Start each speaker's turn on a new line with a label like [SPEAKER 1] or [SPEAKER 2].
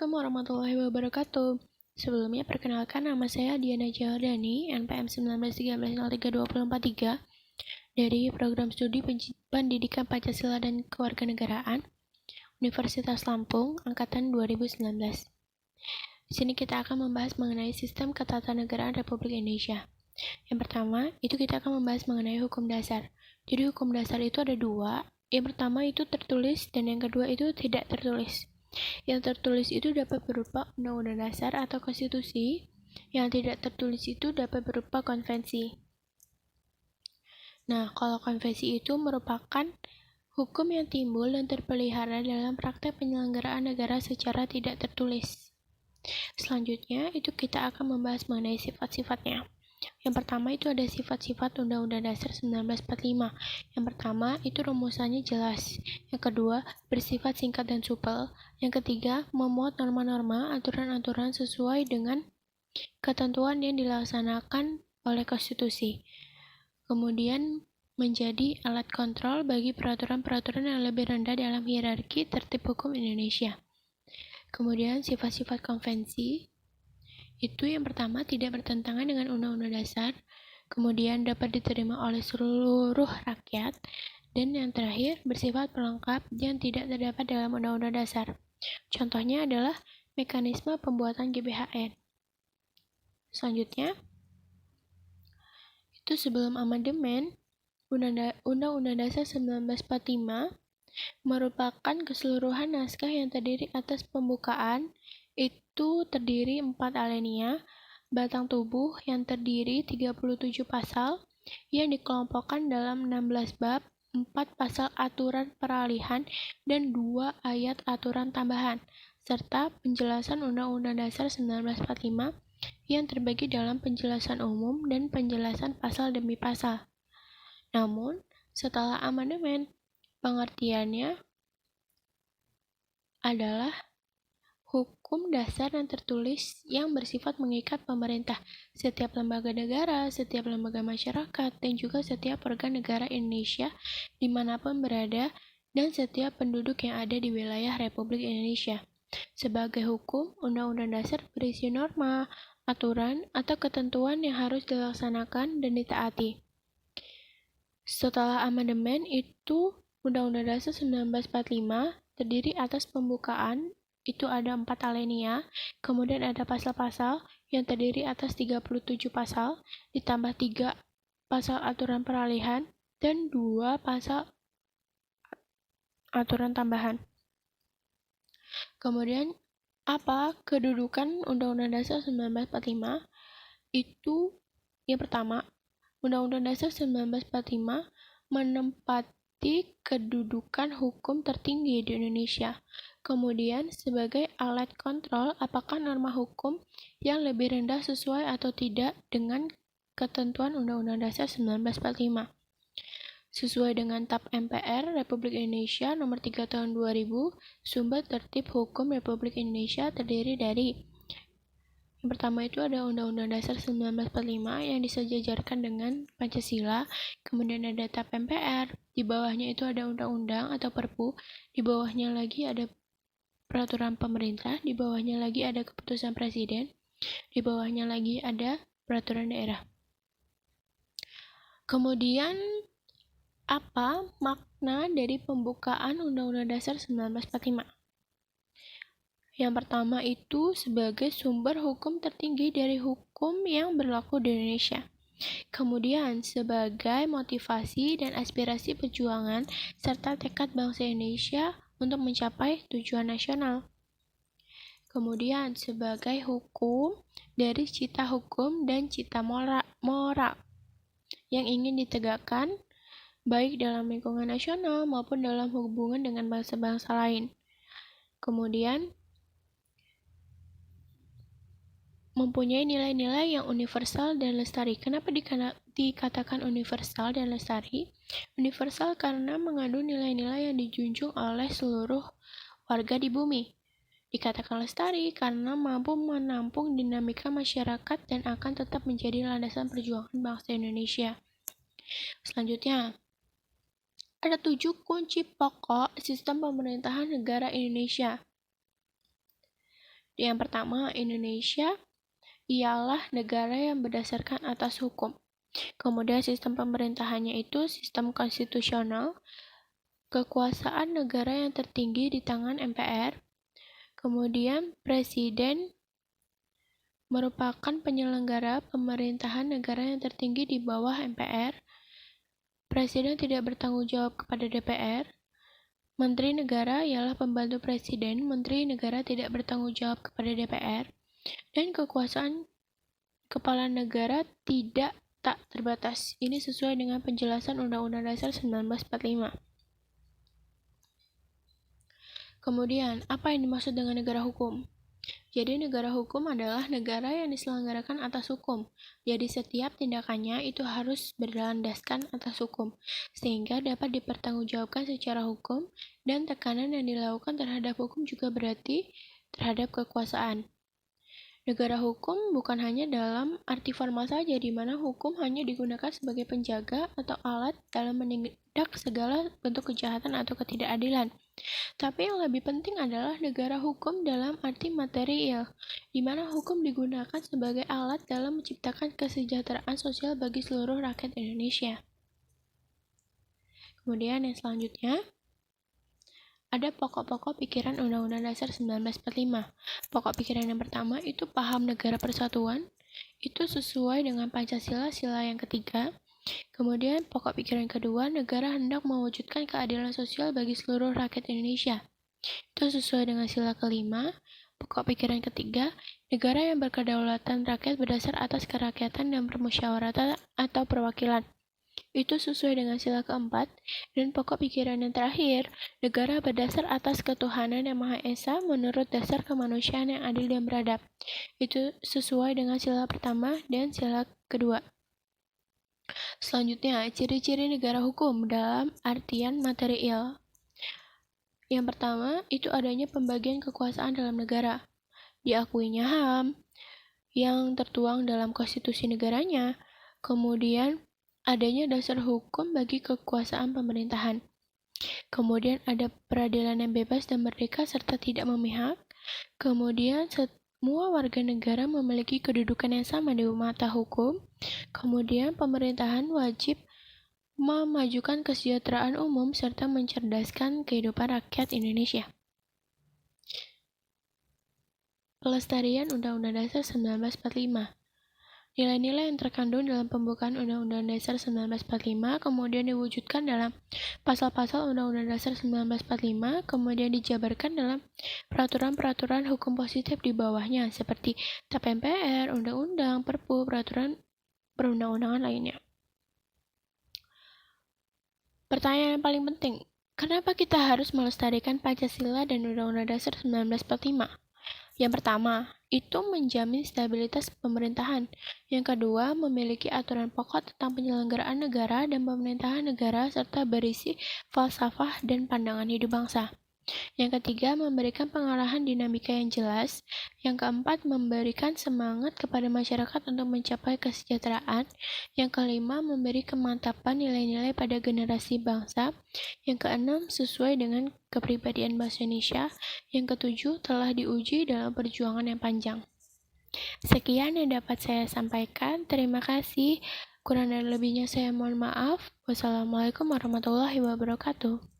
[SPEAKER 1] Assalamualaikum warahmatullahi wabarakatuh. Sebelumnya perkenalkan nama saya Diana Jahardani, NPM 1913032443 dari Program Studi Pendidikan Pancasila dan Kewarganegaraan Universitas Lampung Angkatan 2019. Di sini kita akan membahas mengenai sistem ketatanegaraan Republik Indonesia. Yang pertama, itu kita akan membahas mengenai hukum dasar. Jadi hukum dasar itu ada dua. Yang pertama itu tertulis dan yang kedua itu tidak tertulis. Yang tertulis itu dapat berupa undang-undang dasar atau konstitusi. Yang tidak tertulis itu dapat berupa konvensi. Nah, kalau konvensi itu merupakan hukum yang timbul dan terpelihara dalam praktek penyelenggaraan negara secara tidak tertulis. Selanjutnya, itu kita akan membahas mengenai sifat-sifatnya. Yang pertama itu ada sifat-sifat Undang-Undang Dasar 1945. Yang pertama itu rumusannya jelas. Yang kedua, bersifat singkat dan supel. Yang ketiga, memuat norma-norma, aturan-aturan sesuai dengan ketentuan yang dilaksanakan oleh konstitusi. Kemudian menjadi alat kontrol bagi peraturan-peraturan yang lebih rendah dalam hierarki tertib hukum Indonesia. Kemudian sifat-sifat konvensi itu yang pertama tidak bertentangan dengan Undang-Undang Dasar, kemudian dapat diterima oleh seluruh rakyat, dan yang terakhir bersifat pelengkap yang tidak terdapat dalam Undang-Undang Dasar. Contohnya adalah mekanisme pembuatan GBHN. Selanjutnya, itu sebelum amandemen, Undang-Undang Dasar 1945 merupakan keseluruhan naskah yang terdiri atas pembukaan, itu terdiri 4 alinea, batang tubuh yang terdiri 37 pasal, yang dikelompokkan dalam 16 bab, 4 pasal aturan peralihan, dan 2 ayat aturan tambahan, serta penjelasan Undang-Undang Dasar 1945 yang terbagi dalam penjelasan umum dan penjelasan pasal demi pasal. Namun, setelah amandemen, pengertiannya adalah hukum dasar yang tertulis yang bersifat mengikat pemerintah, setiap lembaga negara, setiap lembaga masyarakat, dan juga setiap organ negara Indonesia dimanapun berada, dan setiap penduduk yang ada di wilayah Republik Indonesia. Sebagai hukum, Undang-Undang Dasar berisi norma, aturan, atau ketentuan yang harus dilaksanakan dan ditaati. Setelah amandemen itu, Undang-Undang Dasar 1945 terdiri atas pembukaan, itu ada 4 alinea, kemudian ada pasal-pasal yang terdiri atas 37 pasal, ditambah 3 pasal aturan peralihan, dan 2 pasal aturan tambahan. Kemudian, apa kedudukan Undang-Undang Dasar 1945? Itu yang pertama, Undang-Undang Dasar 1945 menempati kedudukan hukum tertinggi di Indonesia. Kemudian, sebagai alat kontrol apakah norma hukum yang lebih rendah sesuai atau tidak dengan ketentuan Undang-Undang Dasar 1945. Sesuai dengan TAP MPR Republik Indonesia Nomor 3 Tahun 2000, sumber tertib hukum Republik Indonesia terdiri dari yang pertama itu ada Undang-Undang Dasar 1945 yang disejajarkan dengan Pancasila, kemudian ada TAP MPR, di bawahnya itu ada undang-undang atau Perpu, di bawahnya lagi ada peraturan pemerintah, di bawahnya lagi ada keputusan presiden, di bawahnya lagi ada peraturan daerah. Kemudian, apa makna dari pembukaan Undang-Undang Dasar 1945? Yang pertama itu sebagai sumber hukum tertinggi dari hukum yang berlaku di Indonesia. Kemudian sebagai motivasi dan aspirasi perjuangan serta tekad bangsa Indonesia untuk mencapai tujuan nasional. Kemudian sebagai hukum dari cita hukum dan cita moral yang ingin ditegakkan baik dalam lingkungan nasional maupun dalam hubungan dengan bangsa-bangsa lain. Kemudian mempunyai nilai-nilai yang universal dan lestari. Kenapa dikatakan universal dan lestari? Universal karena mengandung nilai-nilai yang dijunjung oleh seluruh warga di bumi. Dikatakan lestari karena mampu menampung dinamika masyarakat dan akan tetap menjadi landasan perjuangan bangsa Indonesia. Selanjutnya, ada 7 kunci pokok sistem pemerintahan negara Indonesia. Yang pertama, Indonesia ialah negara yang berdasarkan atas hukum. Kemudian sistem pemerintahannya itu sistem konstitusional, kekuasaan negara yang tertinggi di tangan MPR. Kemudian Presiden merupakan penyelenggara pemerintahan negara yang tertinggi di bawah MPR. Presiden tidak bertanggung jawab kepada DPR. Menteri negara ialah pembantu presiden. Menteri negara tidak bertanggung jawab kepada DPR. Dan kekuasaan kepala negara tidak tak terbatas. Ini sesuai dengan penjelasan Undang-Undang Dasar 1945. Kemudian, apa yang dimaksud dengan negara hukum? Jadi, negara hukum adalah negara yang diselenggarakan atas hukum. Jadi, setiap tindakannya itu harus berlandaskan atas hukum, sehingga dapat dipertanggungjawabkan secara hukum, dan tekanan yang dilakukan terhadap hukum juga berarti terhadap kekuasaan. Negara hukum bukan hanya dalam arti formal saja, di mana hukum hanya digunakan sebagai penjaga atau alat dalam menindak segala bentuk kejahatan atau ketidakadilan. Tapi yang lebih penting adalah negara hukum dalam arti material, di mana hukum digunakan sebagai alat dalam menciptakan kesejahteraan sosial bagi seluruh rakyat Indonesia. Kemudian yang selanjutnya, ada pokok-pokok pikiran Undang-Undang Dasar 1945. Pokok pikiran yang pertama itu paham negara persatuan, itu sesuai dengan Pancasila sila yang ketiga. Kemudian pokok pikiran kedua, negara hendak mewujudkan keadilan sosial bagi seluruh rakyat Indonesia. Itu sesuai dengan sila kelima. Pokok pikiran ketiga, negara yang berkedaulatan rakyat berdasar atas kerakyatan dan permusyawaratan atau perwakilan. Itu sesuai dengan sila keempat. Dan pokok pikiran yang terakhir, negara berdasar atas ketuhanan yang Maha Esa menurut dasar kemanusiaan yang adil dan beradab. Itu sesuai dengan sila pertama dan sila kedua. Selanjutnya, ciri-ciri negara hukum dalam artian material. Yang pertama, itu adanya pembagian kekuasaan dalam negara. Diakuinya HAM yang tertuang dalam konstitusi negaranya. Kemudian, adanya dasar hukum bagi kekuasaan pemerintahan. Kemudian ada peradilan yang bebas dan merdeka serta tidak memihak. Kemudian semua warga negara memiliki kedudukan yang sama di mata hukum. Kemudian pemerintahan wajib memajukan kesejahteraan umum serta mencerdaskan kehidupan rakyat Indonesia. Pelestarian Undang-Undang Dasar 1945. Nilai-nilai yang terkandung dalam pembukaan Undang-Undang Dasar 1945 kemudian diwujudkan dalam pasal-pasal Undang-Undang Dasar 1945, kemudian dijabarkan dalam peraturan-peraturan hukum positif di bawahnya seperti TAP MPR, Undang-Undang, Perpu, peraturan perundang-undangan lainnya. Pertanyaan yang paling penting, kenapa kita harus melestarikan Pancasila dan Undang-Undang Dasar 1945? Yang pertama, itu menjamin stabilitas pemerintahan. Yang kedua, memiliki aturan pokok tentang penyelenggaraan negara dan pemerintahan negara serta berisi falsafah dan pandangan hidup bangsa. Yang ketiga, memberikan pengarahan dinamika yang jelas. Yang keempat, memberikan semangat kepada masyarakat untuk mencapai kesejahteraan. Yang kelima, memberi kemantapan nilai-nilai pada generasi bangsa. Yang keenam, sesuai dengan kepribadian bangsa Indonesia. Yang ketujuh, telah diuji dalam perjuangan yang panjang. Sekian yang dapat saya sampaikan. Terima kasih. Kurang dan lebihnya saya mohon maaf. Wassalamualaikum warahmatullahi wabarakatuh.